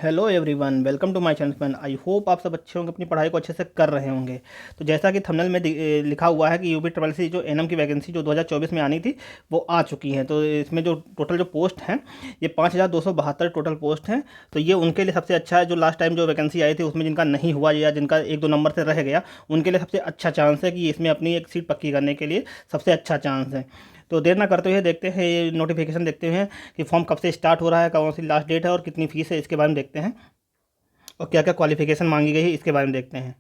Hello everyone, welcome to my channel friend. I hope आप सब अच्छे होंगे, अपनी पढ़ाई को अच्छे से कर रहे होंगे। तो जैसा कि थंबनेल में लिखा हुआ है कि यूपी ट्रिपल सी जो एनएम की वैकेंसी जो 2024 में आनी थी वो आ चुकी है। तो इसमें जो टोटल जो पोस्ट हैं ये 5272 टोटल पोस्ट हैं। तो ये उनके लिए सबसे अच्छा है जो लास्ट टाइम जो वैकेंसी आई थी उसमें जिनका नहीं हुआ या जिनका 1-2 नंबर से रह गया, उनके लिए सबसे अच्छा चांस है कि इसमें अपनी एक सीट पक्की करने के लिए सबसे अच्छा चांस है। तो देर ना करते हुए देखते हैं, ये नोटिफिकेशन देखते हैं कि फॉर्म कब से स्टार्ट हो रहा है, कौन सी लास्ट डेट है और कितनी फीस है, इसके बारे में देखते हैं। और क्या क्या क्वालिफिकेशन मांगी गई है इसके बारे में देखते हैं।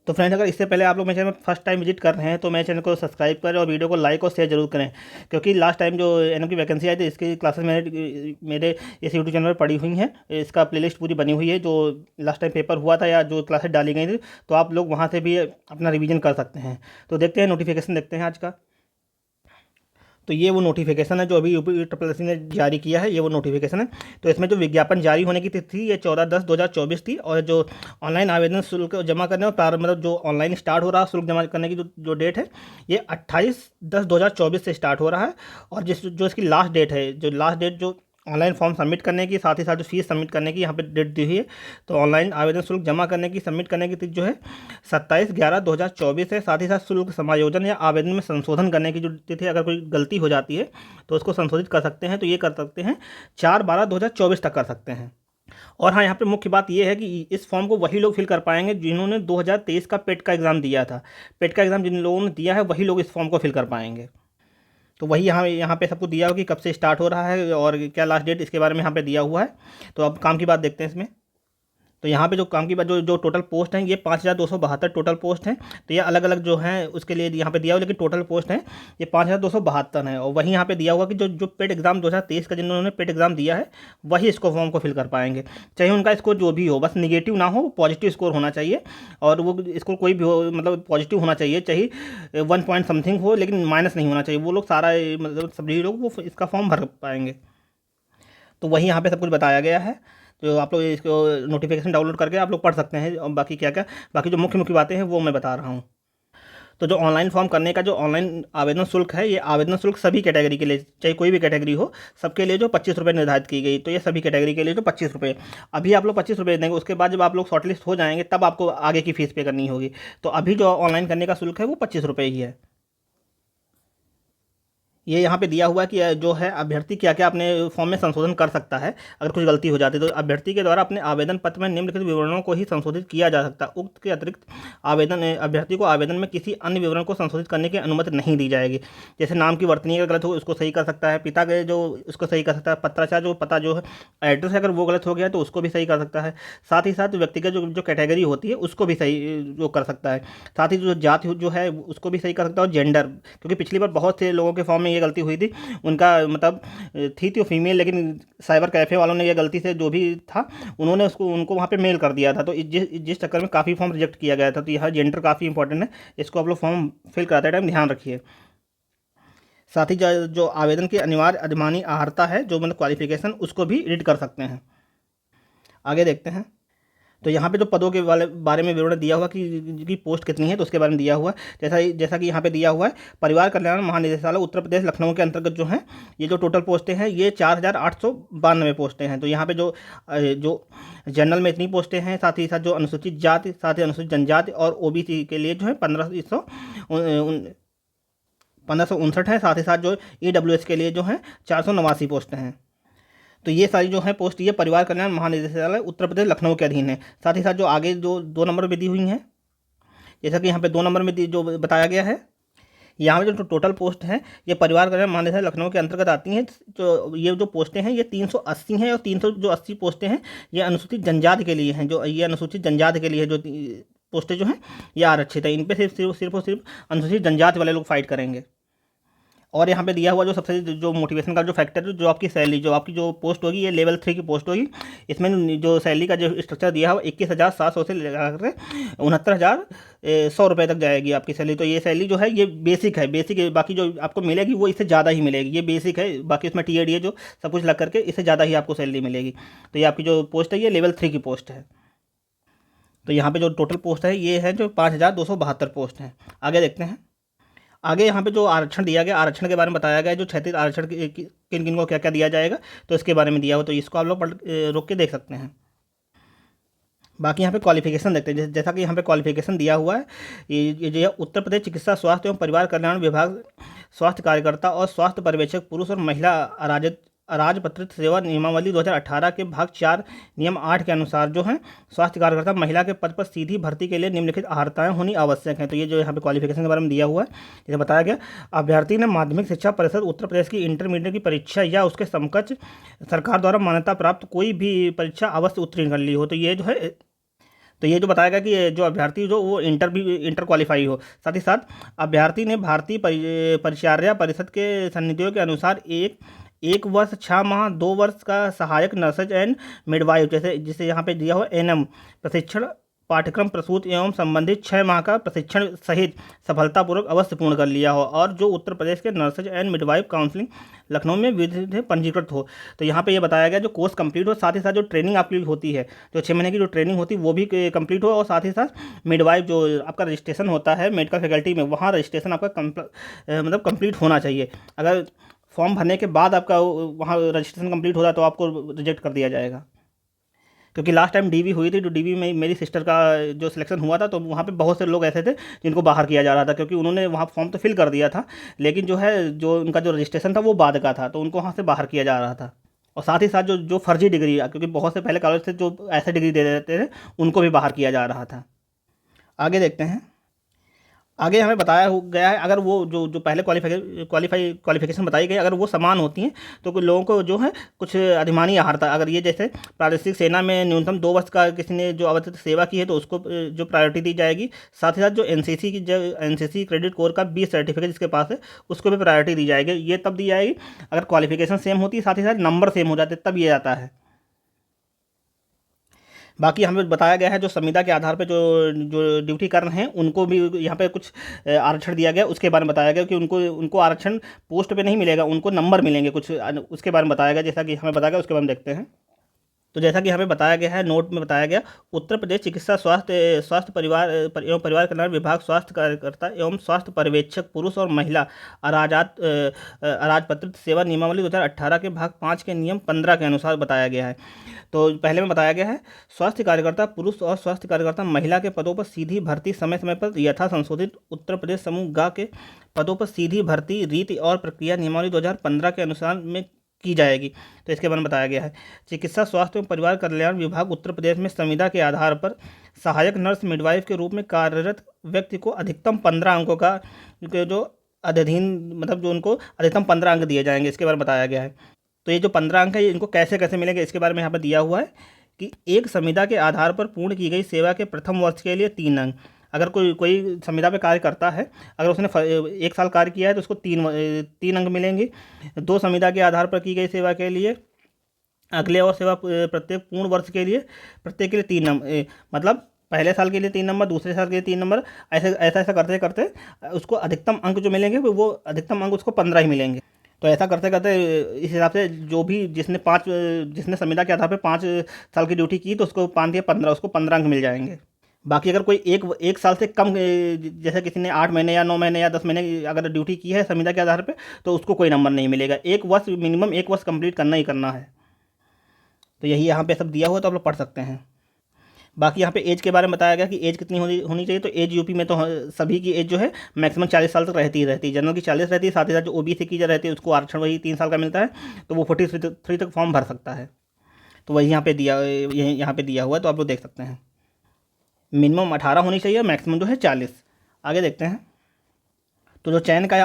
तो फ्रेंड्स, अगर इससे पहले आप लोग मेरे चैनल में फर्स्ट टाइम विजिट कर रहे हैं तो मेरे चैनल को सब्सक्राइब करें और वीडियो को लाइक और शेयर जरूर करें, क्योंकि लास्ट टाइम जो एनएम की वैकेंसी आई थी इसकी क्लासेस मेरे इस यूट्यूब चैनल पर पड़ी हुई हैं। इसका प्लेलिस्ट पूरी बनी हुई है, जो लास्ट टाइम पेपर हुआ था या जो क्लासेस डाली गई थी, तो आप लोग वहाँ से भी अपना रिवीजन कर सकते हैं। तो देखते हैं, नोटिफिकेशन देखते हैं आज का। तो ये वो नोटिफिकेशन है जो अभी यूपी ट्रिपल एस ने जारी किया है, ये वो नोटिफिकेशन है। तो इसमें जो विज्ञापन जारी होने की तिथि ये 14/10/2024 थी, और जो ऑनलाइन आवेदन शुल्क जमा करने और प्रारंभ मतलब जो ऑनलाइन स्टार्ट हो रहा है शुल्क जमा करने की जो डेट है ये 28/10/2024 से स्टार्ट हो रहा है। और जो इसकी लास्ट डेट है, जो लास्ट डेट जो ऑनलाइन फॉर्म सबमिट करने की, साथ ही साथ जो फीस सबमिट करने की यहाँ पे डेट दी हुई है। तो ऑनलाइन आवेदन शुल्क जमा करने की, सबमिट करने की तिथि जो है 27/11/2024 है। साथ ही साथ शुल्क समायोजन या आवेदन में संशोधन करने की जो तिथि, अगर कोई गलती हो जाती है तो उसको संशोधित कर सकते हैं। तो ये कर सकते हैं 4/12/2024 तक कर सकते हैं। और हाँ, यहाँ पे मुख्य बात ये है कि इस फॉर्म को वही लोग फिल कर पाएंगे जिन्होंने 2023 का पेट का एग्ज़ाम दिया था। पेट का एग्ज़ाम जिन लोगों ने दिया है वही लोग इस फॉर्म को फिल कर पाएंगे। तो वही यहाँ पे सबको दिया हो कि कब से स्टार्ट हो रहा है और क्या लास्ट डेट, इसके बारे में यहाँ पे दिया हुआ है। तो अब काम की बात देखते हैं इसमें। तो यहाँ पे जो काम की बात, जो जो टोटल पोस्ट हैं ये 5272 टोटल पोस्ट हैं। तो ये अलग अलग जो हैं उसके लिए यहाँ पे दिया हुआ, लेकिन टोटल पोस्ट हैं ये 5272 हैं। और वहीं यहाँ पे दिया हुआ कि जो जो पेड एग्ज़ाम 2023 का जिन्होंने पेड एग्ज़ाम दिया है वही इसको फॉर्म को फिल कर पाएंगे, चाहे उनका स्कोर जो भी हो, बस निगेटिव ना हो, पॉजिटिव स्कोर होना चाहिए। और वो स्कोर कोई भी हो, मतलब पॉजिटिव होना चाहिए, चाहे 1 पॉइंट समथिंग हो, लेकिन माइनस नहीं होना चाहिए। वो लोग सारा मतलब सभी लोग वो इसका फॉर्म भर पाएंगे। तो वही यहाँ पे सब कुछ बताया गया है। तो आप लोग इसको नोटिफिकेशन डाउनलोड करके आप लोग पढ़ सकते हैं। और बाकी क्या क्या, बाकी जो मुख्य मुख्य बातें हैं वो मैं बता रहा हूँ। तो जो ऑनलाइन फॉर्म करने का जो ऑनलाइन आवेदन शुल्क है, ये आवेदन शुल्क सभी कैटेगरी के लिए, चाहे कोई भी कैटेगरी हो, सबके लिए जो 25 रुपये निर्धारित की गई। तो ये सभी कैटेगरी के लिए जो 25 रुपये, अभी आप लोग 25 रुपये देंगे, उसके बाद जब आप लोग शॉर्टलिस्ट हो जाएंगे तब आपको आगे की फीस पे करनी होगी। तो अभी जो ऑनलाइन करने का शुल्क है वो 25 रुपये ही है। ये यहाँ पे दिया हुआ है कि जो है अभ्यर्थी क्या क्या अपने फॉर्म में संशोधन कर सकता है अगर कुछ गलती हो जाती है। तो अभ्यर्थी के द्वारा अपने आवेदन पत्र में निम्नलिखित विवरणों को ही संशोधित किया जा सकता है। उक्त के अतिरिक्त आवेदन अभ्यर्थी को आवेदन में किसी अन्य विवरण को संशोधित करने की अनुमति नहीं दी जाएगी। जैसे नाम की वर्तनी अगर गलत हो उसको सही कर सकता है, पिता के जो उसको सही कर सकता है, पत्राचार जो पता जो है एड्रेस अगर वो गलत हो गया तो उसको भी सही कर सकता है। साथ ही साथ व्यक्तिगत जो जो कैटेगरी होती है उसको भी सही जो कर सकता है। साथ ही जो जाति जो है उसको भी सही कर सकता है, और जेंडर, क्योंकि पिछली बार बहुत से लोगों के फॉर्म में ये गलती हुई थी, उनका मतलब थी तो फीमेल, लेकिन साइबर कैफ़े वालों ने ये गलती से जो भी था उन्होंने उसको उनको वहाँ पे मेल कर दिया था। तो जिस चक्कर में काफ़ी फॉर्म रिजेक्ट किया गया था। तो यह जेंडर काफ़ी इंपॉर्टेंट है, इसको आप लोग फॉर्म फिल कराते टाइम ध्यान रखिए। साथ ही जो आवेदन की अनिवार्य अधिमानी अर्हता है, जो मतलब क्वालिफिकेशन, उसको भी रीड कर सकते हैं। आगे देखते हैं। तो यहाँ पे जो पदों के वाले बारे में विवरण दिया हुआ कि पोस्ट कितनी है, तो उसके बारे में दिया हुआ है। जैसा कि यहाँ पे दिया हुआ है, परिवार कल्याण महानिदेशालय उत्तर प्रदेश लखनऊ के अंतर्गत जो है ये जो टोटल पोस्टें हैं ये 4892 पोस्टें हैं। तो यहाँ पे जो जनरल में इतनी पोस्टें हैं, साथ ही साथ जो अनुसूचित जाति, साथ ही अनुसूचित जनजाति और ओबीसी के लिए जो है 1559 है। साथ ही साथ जो ईडब्ल्यूएस के लिए जो है 489 पोस्टें हैं। तो ये सारी जो है पोस्ट ये परिवार कल्याण महानिदेशालय उत्तर प्रदेश लखनऊ के अधीन है। साथ ही साथ जो आगे जो 2 नंबर में दी हुई हैं, जैसा कि यहाँ पे 2 नंबर में जो बताया गया है, यहाँ पे जो टोटल पोस्ट है ये परिवार कल्याण महानिदेशालय लखनऊ के अंतर्गत आती हैं। तो ये जो पोस्टें हैं ये 380 हैं, और 380 पोस्टें हैं ये अनुसूचित जनजाति के लिए हैं। जो ये अनुसूचित जनजाति के लिए जो पोस्टें जो हैं ये आरक्षित है, इन पर सिर्फ और सिर्फ अनुसूचित जनजाति वाले लोग फाइट करेंगे। और यहाँ पे दिया हुआ जो सबसे जो मोटिवेशन का जो फैक्टर है, जो आपकी सैलरी, जो आपकी जो पोस्ट होगी ये लेवल 3 की पोस्ट होगी। इसमें जो सैलरी का जो स्ट्रक्चर दिया हुआ 21,700 से लेकर 69,100 रुपये तक जाएगी आपकी सैलरी। तो ये सैलरी जो है ये बेसिक है, बेसिक है। बाकी जो आपको मिलेगी वो इससे ज़्यादा ही मिलेगी, ये बेसिक है। बाकी उसमें टीएडी है जो सब कुछ लग करके इससे ज़्यादा ही आपको सैलरी मिलेगी। तो ये आपकी जो पोस्ट है ये लेवल 3 की पोस्ट है। तो यहाँ पे जो टोटल पोस्ट है ये है जो 5272 पोस्ट हैं। आगे देखते हैं। आगे यहाँ पे जो आरक्षण दिया गया, आरक्षण के बारे में बताया गया है, जो 36 आरक्षण किन किन को क्या क्या दिया जाएगा, तो इसके बारे में दिया हो, तो इसको आप लोग रोक के देख सकते हैं। बाकी यहाँ पे क्वालिफिकेशन देखते हैं, जैसा कि यहाँ पे क्वालिफिकेशन दिया हुआ है, ये जो है उत्तर प्रदेश चिकित्सा स्वास्थ्य एवं परिवार कल्याण विभाग स्वास्थ्य कार्यकर्ता और स्वास्थ्य पर्यवेक्षक पुरुष और महिला अराजपत्रित सेवा नियमावली 2018 के भाग 4 नियम 8 के अनुसार जो है स्वास्थ्य कार्यकर्ता महिला के पद पर सीधी भर्ती के लिए निम्नलिखित अर्हताएं होनी आवश्यक हैं। तो ये जो यहाँ पे क्वालिफिकेशन के बारे में दिया हुआ है, जैसे बताया गया, अभ्यर्थी ने माध्यमिक शिक्षा परिषद उत्तर प्रदेश की इंटरमीडिएट की परीक्षा या उसके समकक्ष सरकार द्वारा मान्यता प्राप्त कोई भी परीक्षा अवश्य उत्तीर्ण कर ली हो। तो ये जो है, तो ये जो बताया गया कि जो अभ्यर्थी जो वो इंटर क्वालिफाई हो, साथ ही साथ अभ्यर्थी ने भारतीय परिचर्या परिषद के सन्निधियों के अनुसार एक वर्ष 6 माह 2 वर्ष का सहायक नर्सेज एंड मिडवाइफ, जैसे जिसे यहाँ पे दिया हुआ एनएम प्रशिक्षण पाठ्यक्रम प्रसूत एवं संबंधित 6 माह का प्रशिक्षण सहित सफलतापूर्वक अवश्य पूर्ण कर लिया हो, और जो उत्तर प्रदेश के nurses and midwife counselling Lucknow में विधि पंजीकृत हो। तो यहाँ पे ये बताया गया जो कोर्स कंप्लीट हो, साथ ही साथ जो ट्रेनिंग आपकी होती है, जो 6 महीने की जो ट्रेनिंग होती है वो भी कंप्लीट हो, और साथ ही साथ मिडवाइफ जो आपका रजिस्ट्रेशन होता है मेडिकल फैकल्टी में, वहाँ रजिस्ट्रेशन आपका मतलब कंप्लीट होना चाहिए। अगर फॉर्म भरने के बाद आपका वहाँ रजिस्ट्रेशन कंप्लीट होता है तो आपको रिजेक्ट कर दिया जाएगा। क्योंकि लास्ट टाइम डीवी हुई थी, तो डीवी में मेरी सिस्टर का जो सिलेक्शन हुआ था, तो वहाँ पे बहुत से लोग ऐसे थे जिनको बाहर किया जा रहा था, क्योंकि उन्होंने वहाँ फॉर्म तो फिल कर दिया था, लेकिन जो है जो उनका जो रजिस्ट्रेशन था वो बाद का था, तो उनको वहाँ से बाहर किया जा रहा था। और साथ ही साथ जो जो फर्जी डिग्री, क्योंकि बहुत से पहले कॉलेज थे जो ऐसे डिग्री दे देते थे, उनको भी बाहर किया जा रहा था। आगे देखते हैं। आगे हमें बताया गया है, अगर वो जो जो पहले क्वालिफिकेशन बताई गई, अगर वो समान होती हैं तो कुछ लोगों को जो है कुछ अधिमानी आहारता, अगर ये जैसे प्रादेशिक सेना में न्यूनतम 2 वर्ष का किसी ने जो अवधित सेवा की है तो उसको जो प्रायोरिटी दी जाएगी। साथ ही साथ जो एनसीसी की, जो एनसीसी क्रेडिट कोर का 20 सर्टिफिकेट जिसके पास है उसको भी प्रायोरिटी दी जाएगी। ये तब दी जाएगी अगर क्वालिफिकेशन सेम होती है, साथ ही साथ नंबर सेम हो जाते तब ये आता है। बाकी हमें बताया गया है जो संविदा के आधार पे जो जो ड्यूटी कर रहे हैं उनको भी यहाँ पे कुछ आरक्षण दिया गया, उसके बारे में बताया गया कि उनको उनको आरक्षण पोस्ट पे नहीं मिलेगा, उनको नंबर मिलेंगे कुछ, उसके बारे में बताया गया, जैसा कि हमें बताया गया उसके बारे में देखते हैं। तो जैसा कि हमें बताया गया है, नोट में बताया गया, उत्तर प्रदेश चिकित्सा स्वास्थ्य एवं परिवार कल्याण विभाग स्वास्थ्य कार्यकर्ता एवं स्वास्थ्य पर्यवेक्षक पुरुष और महिला अराजपत्रित सेवा नियमावली 2018 के भाग 5 के नियम 15 के अनुसार बताया गया है। तो पहले में बताया गया है, स्वास्थ्य कार्यकर्ता पुरुष और स्वास्थ्य कार्यकर्ता महिला के पदों पर सीधी भर्ती समय समय पर यथा संशोधित उत्तर प्रदेश समूह ग के पदों पर सीधी भर्ती रीति और प्रक्रिया नियमावली 2015 के अनुसार में की जाएगी। तो इसके बारे में बताया गया है, चिकित्सा स्वास्थ्य एवं परिवार कल्याण विभाग उत्तर प्रदेश में संविदा के आधार पर सहायक नर्स मिडवाइफ के रूप में कार्यरत व्यक्ति को अधिकतम 15 अंकों का जो अध्ययन, मतलब जो उनको अधिकतम 15 अंक दिए जाएंगे, इसके बारे में बताया गया है। तो ये जो 15 अंक है ये इनको कैसे कैसे मिलेंगे, इसके बारे में यहाँ पर दिया हुआ है कि एक संविदा के आधार पर पूर्ण की गई सेवा के प्रथम वर्ष के लिए 3 अंक। अगर कोई संविदा पे कार्य करता है, अगर उसने 1 साल कार्य किया है तो उसको 3 अंक मिलेंगे। 2 संविदा के आधार पर की गई सेवा के लिए अगले और सेवा प्रत्येक पूर्ण वर्ष के लिए प्रत्येक के लिए 3 नंबर, मतलब पहले साल के लिए 3 नंबर, दूसरे साल के लिए 3 नंबर, ऐसा करते करते उसको अधिकतम अंक जो मिलेंगे वो अधिकतम अंक उसको 15 ही मिलेंगे। तो ऐसा करते करते इस हिसाब से जो भी जिसने संविदा के आधार पर 5 साल की ड्यूटी की तो उसको 5 या 15, उसको 15 अंक मिल जाएंगे। बाकी अगर कोई एक साल से कम, जैसे किसी ने 8 महीने या 9 महीने या 10 महीने अगर ड्यूटी की है संविदा के आधार पे, तो उसको कोई नंबर नहीं मिलेगा। 1 वर्ष मिनिमम 1 वर्ष कंप्लीट करना ही करना है। तो यही यहाँ पे सब दिया हुआ, तो आप लोग पढ़ सकते हैं। बाकी यहाँ पे एज के बारे में बताया गया कि एज कितनी होनी चाहिए। तो एज यूपी में तो सभी की एज जो है मैक्सिमम 40 साल तक रहती है। जनरल की 40 रहती है, साथ ही साथ जो ओबीसी की जो रहती है उसको आरक्षण वही 3 साल का मिलता है, तो वो 43 तक फॉर्म भर सकता है। तो वही यहाँ पे दिया हुआ है, तो आप लोग देख सकते हैं। मिनिमम 18 होनी चाहिए, मैक्सिमम जो है 40। आगे देखते हैं। तो जो चयन का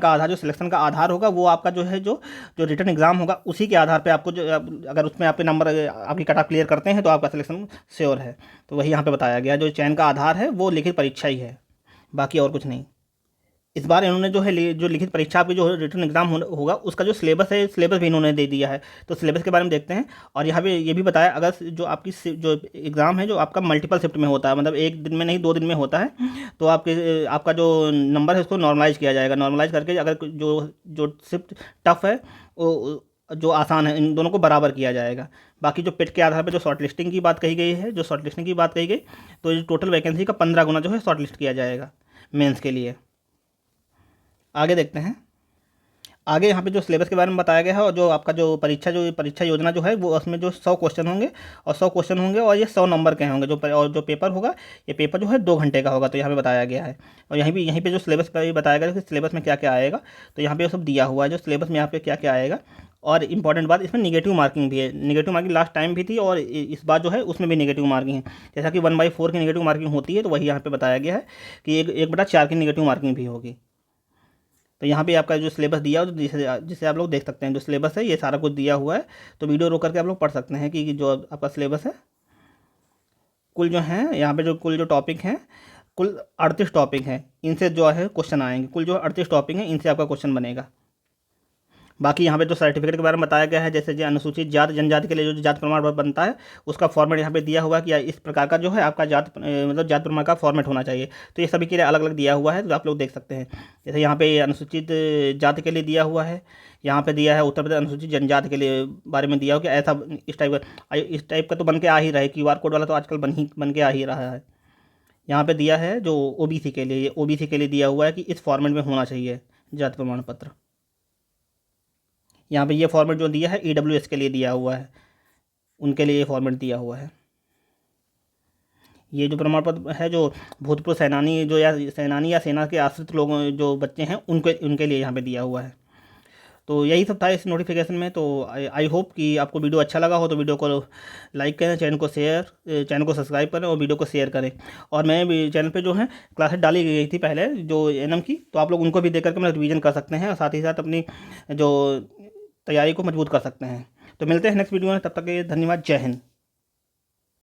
आधार, जो सिलेक्शन का आधार होगा वो आपका जो है जो रिटन एग्ज़ाम होगा उसी के आधार पे आपको जो, अगर उसमें आपके नंबर आपकी कट ऑफ क्लियर करते हैं तो आपका सिलेक्शन श्योर है। तो वही यहाँ पे बताया गया, जो चयन का आधार है वो लिखित परीक्षा ही है, बाकी और कुछ नहीं। इस बार इन्होंने जो लिखित परीक्षा आपकी जो रिटन एग्जाम होगा उसका जो सिलेबस है, सिलेबस भी इन्होंने दे दिया है। तो सिलेबस के बारे में देखते हैं। और यहाँ पे ये भी बताया, अगर जो आपकी जो एग्ज़ाम है जो आपका मल्टीपल शिफ्ट में होता है, मतलब एक दिन में नहीं 2 दिन में होता है, तो आपका जो नंबर है उसको नॉर्मलाइज किया जाएगा। नॉर्मलाइज करके अगर जो शिफ्ट टफ है जो आसान है, इन दोनों को बराबर किया जाएगा। बाकी जो पेट के आधार पर जो शॉर्ट लिस्टिंग की बात कही गई है, तो टोटल वैकेंसी का 15 गुना जो है शॉर्ट लिस्ट किया जाएगा मेंस के लिए। आगे देखते हैं। आगे यहाँ पे जो सिलेबस के बारे में बताया गया है और जो आपका जो परीक्षा योजना जो है वो उसमें जो 100 क्वेश्चन होंगे और 100 क्वेश्चन होंगे और ये 100 नंबर के होंगे और जो पेपर होगा, ये पेपर जो है 2 घंटे का होगा। तो यहाँ पे बताया गया है और यहीं पे जो सिलेबस का भी बताया गया है कि सिलेबस में क्या क्या आएगा। तो यहाँ पे सब दिया हुआ है जो सिलेबस में यहाँ पे क्या क्या आएगा। और इंपॉर्टेंट बात, इसमें निगेटिव मार्किंग भी है। निगेटिव मार्किंग लास्ट टाइम भी थी और इस बार जो है उसमें भी निगेटिव मार्किंग है। जैसा कि 1/4 की निगेटिव मार्किंग होती है, तो वही यहाँ पे बताया गया है कि 1/4 की निगेटिव मार्किंग भी होगी। तो यहाँ पे आपका जो सिलेबस दिया हो, जिसे जिसे आप लोग देख सकते हैं, जो सिलेबस है ये सारा कुछ दिया हुआ है। तो वीडियो रोक करके आप लोग पढ़ सकते हैं कि जो आपका सिलेबस है, कुल जो है यहाँ पे जो कुल जो टॉपिक हैं, कुल 38 टॉपिक हैं। इनसे जो है क्वेश्चन आएंगे। कुल जो 38 टॉपिक हैं, इनसे आपका क्वेश्चन बनेगा। बाकी यहाँ पे जो सर्टिफिकेट के बारे में बताया गया है, जैसे जो अनुसूचित जाति जनजाति के लिए जो जाति प्रमाण पत्र बनता है, उसका फॉर्मेट यहाँ पे दिया हुआ है कि इस प्रकार का जो है आपका मतलब जाति प्रमाण का फॉर्मेट होना चाहिए। तो ये सभी के लिए अलग अलग दिया हुआ है, तो आप लोग देख सकते हैं। जैसे यहाँ पे अनुसूचित जाति के लिए दिया हुआ है, यहाँ पे दिया है उत्तर प्रदेश अनुसूचित जनजाति के लिए बारे में दिया हो कि ऐसा इस टाइप का तो बन के आ ही रहा है। QR कोड वाला तो आजकल बन के आ ही रहा है। यहाँ पे दिया है जो OBC के लिए, ये OBC के लिए दिया हुआ है कि इस फॉर्मेट में होना चाहिए जाति प्रमाण पत्र। यहाँ पे ये फॉर्मेट जो दिया है EWS के लिए दिया हुआ है, उनके लिए ये फॉर्मेट दिया हुआ है। ये जो प्रमाण पत्र है जो भूतपूर्व सेनानी या सेना के आश्रित लोगों जो बच्चे हैं उनके लिए यहाँ पे दिया हुआ है। तो यही सब था इस नोटिफिकेशन में। तो आई होप कि आपको वीडियो अच्छा लगा हो, तो वीडियो को लाइक करें, चैनल को सब्सक्राइब करें और वीडियो को शेयर करें। और मैं भी चैनल पे जो है क्लासेस डाली गई थी पहले जो NM की, तो आप लोग उनको भी देख करके मतलब रिवीजन कर सकते हैं और साथ ही साथ अपनी जो तैयारी को मजबूत कर सकते हैं। तो मिलते हैं नेक्स्ट वीडियो में, तब तक के लिए धन्यवाद। जय हिंद।